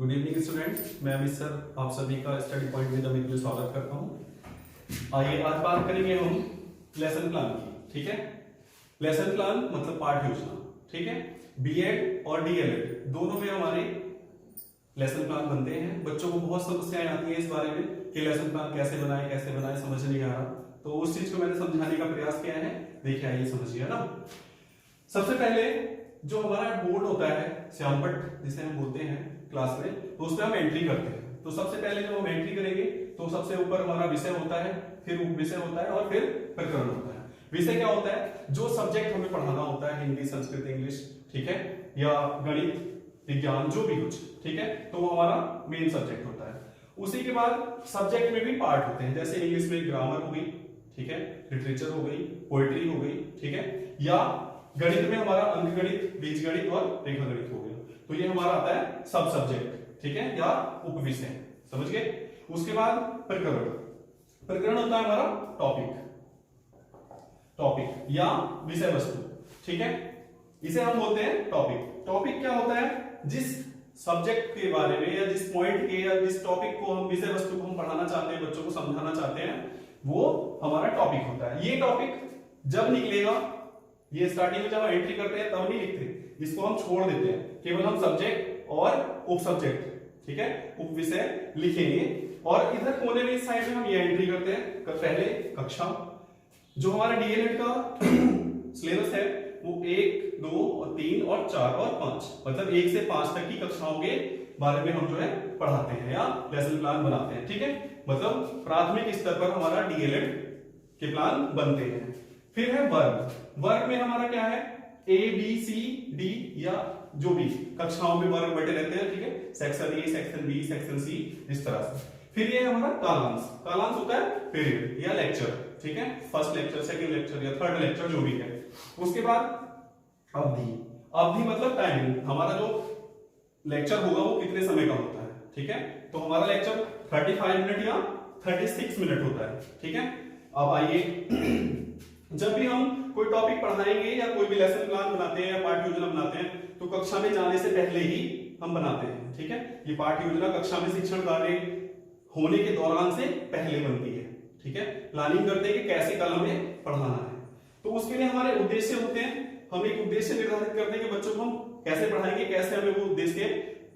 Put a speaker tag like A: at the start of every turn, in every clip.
A: Good evening students, मैं Amit sir आप सभी का स्टडी पॉइंट में अमित में स्वागत करता हूँ। आइए आज बात करेंगे हम लेसन प्लान की। ठीक है, लेसन प्लान मतलब पाठ योजना। ठीक है, बीएड और डीएलएड दोनों में हमारे लेसन प्लान बनते हैं। बच्चों को बहुत समस्याएं आती हैं इस बारे में कि लेसन प्लान कैसे बनाए समझ नहीं आ रहा, तो उस चीज को मैंने समझाने का प्रयास किया है। देखिए आइए समझिए ना। सबसे पहले जो हमारा बोर्ड होता है श्यामपट्ट जिसे हम बोलते हैं क्लास में, तो उसमें हम एंट्री करते हैं। तो सबसे पहले जब हम एंट्री करेंगे तो सबसे ऊपर हमारा विषय होता है, फिर उपविषय होता है और फिर प्रकरण होता है। विषय क्या होता है? जो सब्जेक्ट हमें पढ़ाना होता है, हिंदी, संस्कृत, इंग्लिश, ठीक है, या गणित, विज्ञान, जो भी कुछ, ठीक है, तो वो हमारा मेन सब्जेक्ट होता है। उसी के बाद सब्जेक्ट में भी पार्ट होते हैं, जैसे इंग्लिश में ग्रामर हो गई, ठीक है, लिटरेचर हो गई, पोएट्री हो गई, ठीक है, या गणित में हमारा अंकगणित, बीजगणित और रेखा गणित हो गया। तो ये हमारा आता है सब सब्जेक्ट, ठीक है, या उपविषय, समझ गए। उसके बाद प्रकरण। प्रकरण होता है हमारा टॉपिक या विषय वस्तु, ठीक है, इसे हम बोलते हैं टॉपिक। टॉपिक क्या होता है? जिस सब्जेक्ट के बारे में या जिस पॉइंट के या जिस टॉपिक को हम, विषय वस्तु को हम पढ़ाना चाहते हैं, बच्चों को समझाना चाहते हैं, वो हमारा टॉपिक होता है। ये टॉपिक जब निकलेगा, ये स्टार्टिंग में जब हम एंट्री करते हैं तब नहीं लिखते, इसको हम छोड़ देते हैं, केवल हम सब्जेक्ट और उप सब्जेक्ट, ठीक है, उप विषय लिखेंगे। और इधर कोने में इस साइड में हम ये एंट्री करते हैं पहले कक्षा। जो हमारा डीएलएड का सिलेबस है वो 1, 2 और 3 और 4 और 5, मतलब 1 से 5 तक की कक्षाओं के बारे में हम जो है पढ़ाते हैं या लेसन प्लान बनाते हैं। ठीक है, मतलब प्राथमिक स्तर पर हमारा डीएलएड के प्लान बनते हैं। फिर है वर्ग। वर्ग में हमारा क्या है? ए बी सी डी, या जो भी कक्षाओं में वर्ग बटे रहते हैं, ठीक है, section A, section B, section C, इस तरह से। फिर ये हमारा कालांश। कालांश होता है पीरियड या लेक्चर, ठीक है, फर्स्ट लेक्चर, सेकंड लेक्चर या थर्ड लेक्चर, जो भी है। उसके बाद अवधि। अवधि मतलब टाइमिंग, हमारा जो लेक्चर होगा वो कितने समय का होता है, ठीक है, तो हमारा लेक्चर 35 मिनट या 36 मिनट होता है, ठीक है। अब आइए जब भी हम कोई टॉपिक पढ़ाएंगे या कोई भी लेसन प्लान बनाते हैं या पाठ्य योजना बनाते हैं, तो कक्षा में जाने से पहले ही हम बनाते हैं, ठीक है। ये पाठ्य योजना कक्षा में शिक्षण कार्य होने के दौरान से पहले बनती है, ठीक है। प्लानिंग करते हैं कि कैसे कल हमें पढ़ाना है, तो उसके लिए हमारे उद्देश्य होते हैं। हम एक उद्देश्य निर्धारित करते हैं कि बच्चों को हम कैसे पढ़ाएंगे, कैसे हमें वो उद्देश्य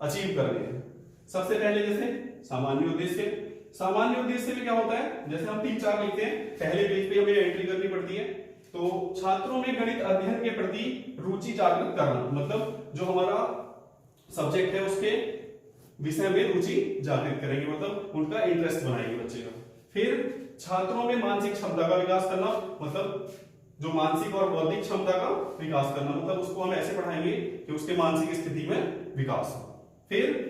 A: अचीव करने हैं। सबसे पहले जैसे सामान्य उद्देश्य। सामान्य उद्देश्य में क्या होता है? जैसे हम 3-4 लिखते हैं, पहले पेज पे हमें एंट्री करनी पड़ती है। तो छात्रों में गणित अध्ययन के प्रति रुचि जागृत करना, मतलब जो हमारा सब्जेक्ट है उसके विषय में रुचि जागृत करेंगे, मतलब उनका इंटरेस्ट बनाएंगे बच्चे का। फिर छात्रों में मानसिक क्षमता का विकास करना, मतलब जो मानसिक और बौद्धिक क्षमता का विकास करना, मतलब उसको हम ऐसे पढ़ाएंगे कि उसके मानसिक स्थिति में विकास हो। फिर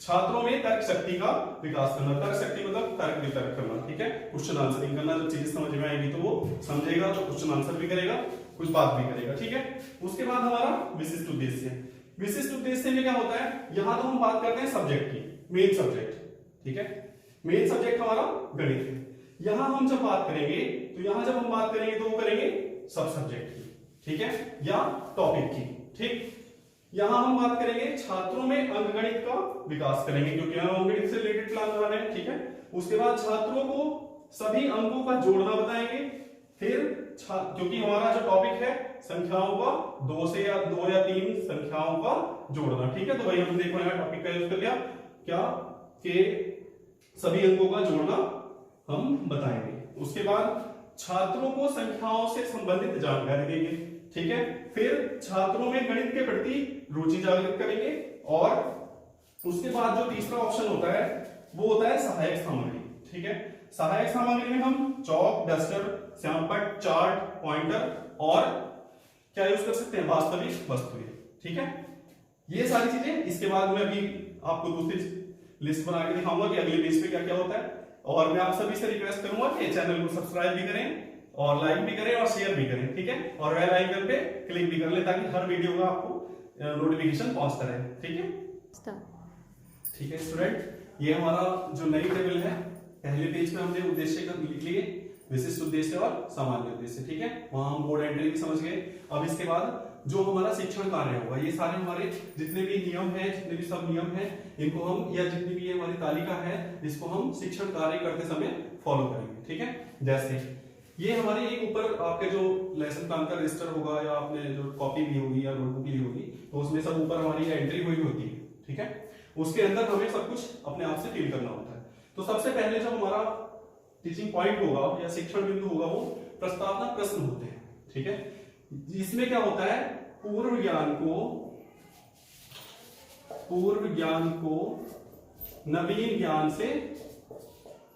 A: छात्रों में तर्क शक्ति का विकास करना। तर्क शक्ति मतलब तर्क वितर्क करना, ठीक है, क्वेश्चन आंसरिंग करना। जब चीजें समझ में आएगी तो वो समझेगा, तो क्वेश्चन आंसर भी करेगा, कुछ बात भी करेगा, ठीक है। उसके बाद हमारा विशिष्ट उद्देश्य। विशिष्ट उद्देश्य में क्या होता है? यहां तो हम बात करते हैं सब्जेक्ट की, मेन सब्जेक्ट, ठीक है, मेन सब्जेक्ट हमारा गणित है। यहां हम जब बात करेंगे, तो यहां जब हम बात करेंगे तो वो करेंगे सब सब्जेक्ट की, ठीक है, या टॉपिक की, ठीक। यहां हम बात करेंगे छात्रों में अंकगणित का विकास करेंगे, क्योंकि हम अंकगणित से रिलेटेड प्लान बना रहे हैं, ठीक है। उसके बाद छात्रों को सभी अंकों का जोड़ना बताएंगे। फिर क्योंकि हमारा जो टॉपिक है संख्याओं का 2 या 3 संख्याओं का जोड़ना, ठीक है, तो वही हम देखो यहाँ टॉपिक का यूज कर लिया क्या कि सभी अंकों का जोड़ना हम बताएंगे। उसके बाद छात्रों को संख्याओं से संबंधित जानकारी देंगे, ठीक है। फिर छात्रों में गणित के प्रति रुचि जागृत करेंगे। और उसके बाद जो तीसरा ऑप्शन होता है वो होता है सहायक सामग्री, ठीक है। सहायक सामग्री में हम चौक, डस्टर, श्यामपट्ट, चार्ट, पॉइंटर और क्या यूज कर सकते हैं? वास्तविक वस्तुएं, ठीक है, ये सारी चीजें। इसके बाद में अभी आपको दूसरी लिस्ट बना के दिखाऊंगा कि अगले पेज पे क्या क्या होता है। और मैं आप सभी से रिक्वेस्ट करूंगा कि चैनल को सब्सक्राइब भी करें और लाइक भी करें और शेयर भी करें, ठीक है, और बेल आइकन पे क्लिक भी कर लें ताकि हर वीडियो का आपको नोटिफिकेशन पहुंचता रहे, ठीक है। ठीक है स्टूडेंट, ये हमारा जो नई टेबल है, पहले पेज पे हमने उद्देश्य का लिख लिए, विशिष्ट उद्देश्य और सामान्य उद्देश्य, ठीक है, वहां हम बोर्ड एंट्री भी समझ गए। अब इसके बाद जो हमारा शिक्षण कार्य होगा, ये सारे हमारे जितने भी नियम है, जितने भी सब नियम है, इनको हम, या जितनी भी ये हमारी तालिका है, इसको हम शिक्षण कार्य करते समय फॉलो करेंगे। ठीक है, जैसे ये हमारी एक ऊपर आपके जो लेसन प्लान का रजिस्टर होगा, या आपने जो कॉपी ली होगी या नोटबुक ली होगी, तो उसमें सब ऊपर हमारी एंट्री हुई होती है। ठीक है, उसके अंदर हमें सब कुछ अपने आप से फिल करना होता है। तो सबसे पहले जो हमारा टीचिंग पॉइंट होगा या शिक्षण बिंदु होगा, वो प्रस्तावना प्रश्न होते हैं। ठीक है, इसमें क्या होता है, पूर्व ज्ञान को नवीन ज्ञान से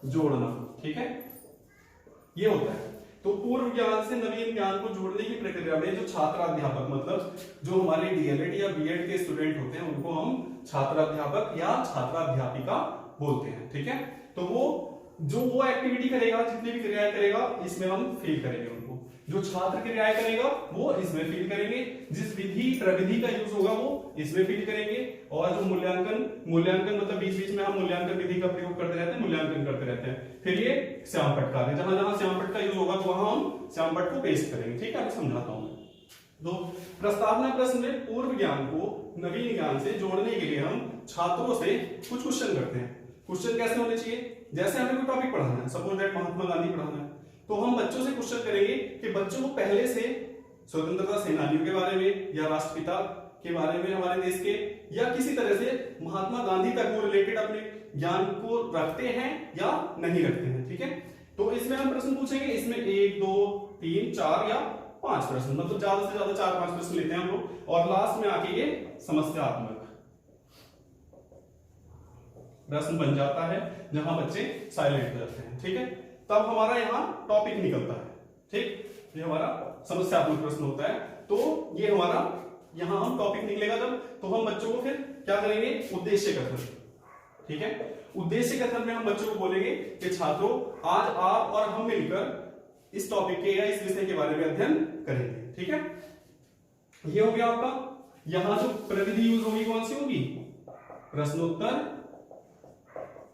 A: जोड़ना। ठीक है, ये होता है। तो पूर्व ज्ञान से नवीन ज्ञान को जोड़ने की प्रक्रिया में जो छात्राध्यापक, मतलब जो हमारे डीएलएड या बीएड के स्टूडेंट होते हैं, उनको हम छात्राध्यापक या छात्राध्यापिका बोलते हैं। ठीक है, तो वो एक्टिविटी करेगा, जितनी भी क्रियाएं करेगा, इसमें हम फील करेंगे उनको। जो छात्र क्रियाएं करेगा वो इसमें फील करेंगे, जिस विधि प्रविधि का यूज होगा वो इसमें फील करेंगे, और जो मूल्यांकन मतलब बीच बीच में हम मूल्यांकन विधि का प्रयोग करते रहते हैं, मूल्यांकन करते रहते हैं। फिर ये श्यामपट्ट कार्य, जहां जहां श्यामपट्ट का यूज होगा तो वहां हम श्यामपट्ट को पेस्ट करेंगे। ठीक है, मैं समझाता हूं। तो प्रस्तावना प्रश्न में पूर्व ज्ञान को नवीन ज्ञान से जोड़ने के लिए हम छात्रों से कुछ क्वेश्चन करते हैं। क्वेश्चन कैसे होने चाहिए, जैसे हमें कोई टॉपिक पढ़ाना है, सपोज दैट महात्मा गांधी पढ़ाना है, तो हम बच्चों से क्वेश्चन करेंगे कि बच्चों को पहले से स्वतंत्रता सेनानियों के बारे में, या राष्ट्रपिता के बारे में हमारे देश के, या किसी तरह से महात्मा गांधी तक वो रिलेटेड अपने ज्ञान को रखते हैं या नहीं रखते हैं। ठीक है, तो इसमें हम प्रश्न पूछेंगे, इसमें 1 2 3 4 या 5 प्रश्न, मतलब ज्यादा से ज्यादा 4-5 प्रश्न लेते हैं हम लोग, और लास्ट में आके ये समस्यात्मक प्रश्न बन जाता है, जहां बच्चे साइलेंट हो जाते हैं। ठीक है, तब हमारा यहाँ टॉपिक निकलता है। ठीक, ये हमारा समस्यात्मक प्रश्न होता है। तो ये हमारा यहाँ हम टॉपिक निकलेगा जब, तो हम बच्चों को फिर क्या करेंगे, उद्देश्य कथन। ठीक है, उद्देश्य कथन में हम बच्चों को बोलेंगे कि छात्रों, आज आप और हम मिलकर इस टॉपिक के या इस विषय के बारे में अध्ययन करेंगे। ठीक है, ये हो गया आपका। यहां जो प्रविधि यूज होगी कौन सी होगी, प्रश्नोत्तर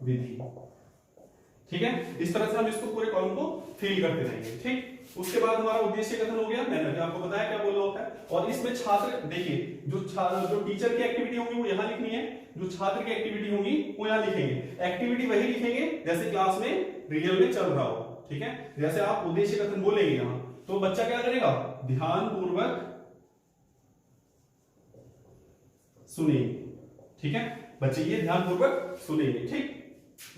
A: विधि। ठीक है, इस तरह से हम इसको पूरे कॉलम को फिल करते रहेंगे। ठीक, उसके बाद हमारा उद्देश्य कथन हो गया, मैंने आपको बताया क्या बोलना होता है। और इसमें छात्र, देखिए जो टीचर की एक्टिविटी होगी वो यहाँ लिखनी है, जो छात्र की एक्टिविटी होगी वो यहाँ लिखेंगे। एक्टिविटी वही लिखेंगे जैसे क्लास में रियल में चल रहा हो। ठीक है, जैसे आप उद्देश्य कथन बोलेंगे यहाँ, तो बच्चा क्या करेगा, ध्यान पूर्वक सुनेंगे। ठीक है, बच्चे ये ध्यान पूर्वक सुनेंगे। ठीक,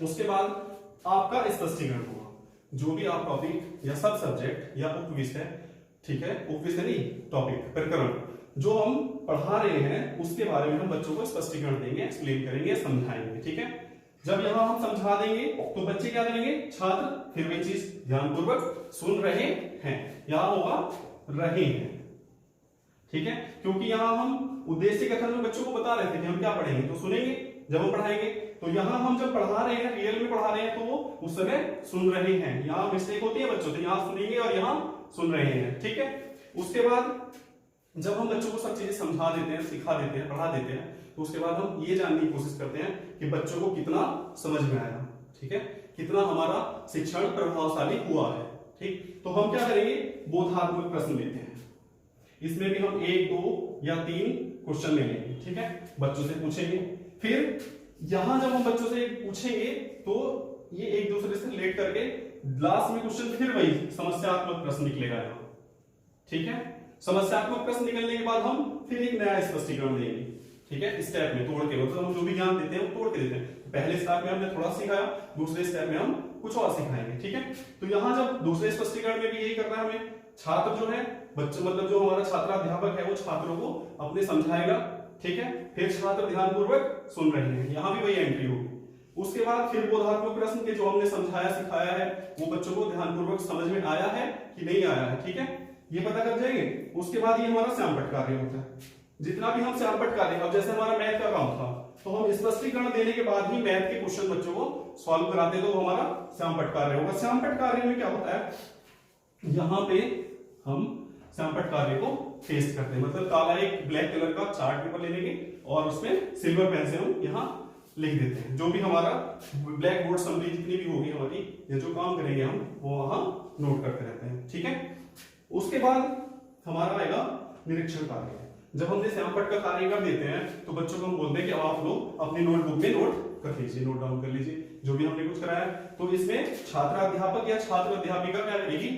A: उसके बाद आपका स्पष्टीकरण होगा, जो भी आप टॉपिक या सब सब्जेक्ट या उपविषय, ठीक है, उपविषय नहीं, टॉपिक, प्रकरण जो हम पढ़ा रहे हैं उसके बारे में हम बच्चों को स्पष्टीकरण देंगे, एक्सप्लेन करेंगे, समझाएंगे। ठीक है, जब यहां हम समझा देंगे तो बच्चे क्या करेंगे, छात्र फिर वही चीज ध्यानपूर्वक सुन रहे हैं, यहां होगा रहे हैं। ठीक है, क्योंकि यहां हम उद्देश्य कथन में बच्चों को बता रहे थे कि हम क्या पढ़ेंगे, तो सुनेंगे जब हम पढ़ाएंगे। तो यहां हम जब पढ़ा रहे हैं, रियल में पढ़ा रहे हैं, तो वो उस समय सुन रहे हैं। यहां मिस्टेक होती है बच्चों, तो यहां सुनेंगे और यहां सुन रहे हैं। ठीक है, उसके बाद जब हम बच्चों को सब चीजें समझा देते हैं, सिखा देते हैं, पढ़ा देते हैं, तो उसके बाद हम ये जानने की कोशिश करते हैं कि बच्चों को कितना समझ में आया। ठीक है, कितना हमारा शिक्षण प्रभावशाली हुआ है। ठीक, तो हम क्या करेंगे, बोधात्मक प्रश्न लेते हैं। इसमें भी हम 1 2 या 3 क्वेश्चन ले लेंगे। ठीक है, बच्चों से पूछेंगे। फिर यहां जब हम बच्चों से पूछेंगे तो ये एक दूसरे से रिलेट करके लास्ट में क्वेश्चन फिर वही समस्यात्मक प्रश्न निकलेगा यहाँ। ठीक है, समस्यात्मक प्रश्न निकलने के बाद हम फिर एक नया स्पष्टीकरण देंगे। ठीक है, स्टेप में तोड़ के, मतलब हम जो भी ज्ञान देते हैं वो तोड़ के देते हैं। पहले स्टेप में हमने थोड़ा सिखाया, दूसरे स्टेप में हम कुछ और सिखाएंगे। ठीक है, तो यहाँ जब दूसरे स्पष्टीकरण में भी यही करना है हमें, छात्र जो है, बच्चे मतलब जो हमारा छात्राध्यापक है वो छात्रों को अपने समझाएगा। ठीक है, फिर छात्र ध्यानपूर्वक सुन रहे हैं, यहां भी वही एंट्री होगी। उसके बाद फिर बोधात्मक प्रश्न के जो हमने समझाया सिखाया है वो बच्चों को ध्यानपूर्वक समझ में आया है कि नहीं आया है। ठीक है, ये पता कर जाएंगे। उसके बाद ये हमारा श्यामपट्ट कार्य होता है। जितना भी हम श्यामपट्ट कार्य, अब जैसे हमारा मैथ का काम था, तो हम स्पष्टीकरण देने के बाद ही मैथ के क्वेश्चन बच्चों को सॉल्व कराते, तो हमारा श्यामपट्ट कार्य होगा। श्यामपट्ट कार्य में क्या होता है, यहाँ पे हम श्यामपट्ट कार्य को पेस्ट करते हैं, मतलब काला एक ब्लैक कलर का चार्ट पेपर ले लेंगे और उसमें सिल्वर पेन से हम यहाँ लिख देते हैं। जो भी हमारा ब्लैक बोर्ड समरी जितनी भी होगी हमारी, या जो काम करेंगे हम वो वहां नोट करते रहते हैं। ठीक है, उसके बाद हमारा आएगा निरीक्षण कार्य। जब हम जैसे यहाँ का कार्य कर देते हैं तो बच्चों को हम बोलते हैं कि अब आप लोग अपनी नोटबुक में नोट कर लीजिए, नोट डाउन कर लीजिए जो भी हमने कुछ कराया। तो इसमें छात्र अध्यापक या छात्र अध्यापिका क्या करेगी,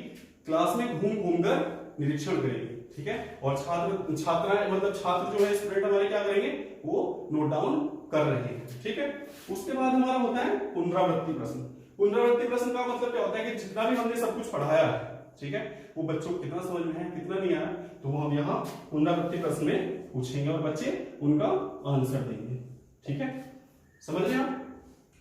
A: क्लास में घूम घूम कर निरीक्षण करेगी, ठीक है। और छात्र मतलब छात्र जो है स्टूडेंट हमारे क्या करेंगे, वो नोट डाउन कर रहे हैं, ठीक है। उसके बाद हमारा होता है पुनरावृत्ति प्रश्न। पुनरावृत्ति प्रश्न का मतलब क्या होता है कि जितना भी हमने सब कुछ पढ़ाया है, ठीक है, वो बच्चों को कितना समझ में है कितना नहीं आया, तो वो हम यहाँ पुनरावृत्ति प्रश्न में पूछेंगे और बच्चे उनका आंसर देंगे, ठीक है, समझ रहे हैं।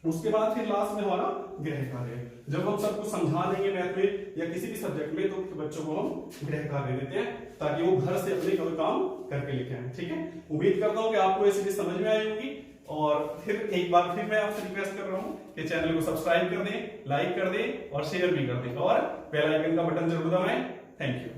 A: उसके बाद फिर लास्ट में हमारा गृह कार्य। जब हम सब कुछ समझा देंगे मैथ में या किसी भी सब्जेक्ट में, तो बच्चों को हम गृह कार्य देते हैं ताकि वो घर से अपने कोई काम करके लेके आए, ठीक है। उम्मीद करता हूँ कि आपको ये चीजें समझ में आई होगी। और फिर एक बार फिर मैं आपसे रिक्वेस्ट कर रहा हूँ कि चैनल को सब्सक्राइब कर दें, लाइक कर दें और शेयर भी कर दें और बेल आइकन का बटन जरूर दबाएं। Thank you.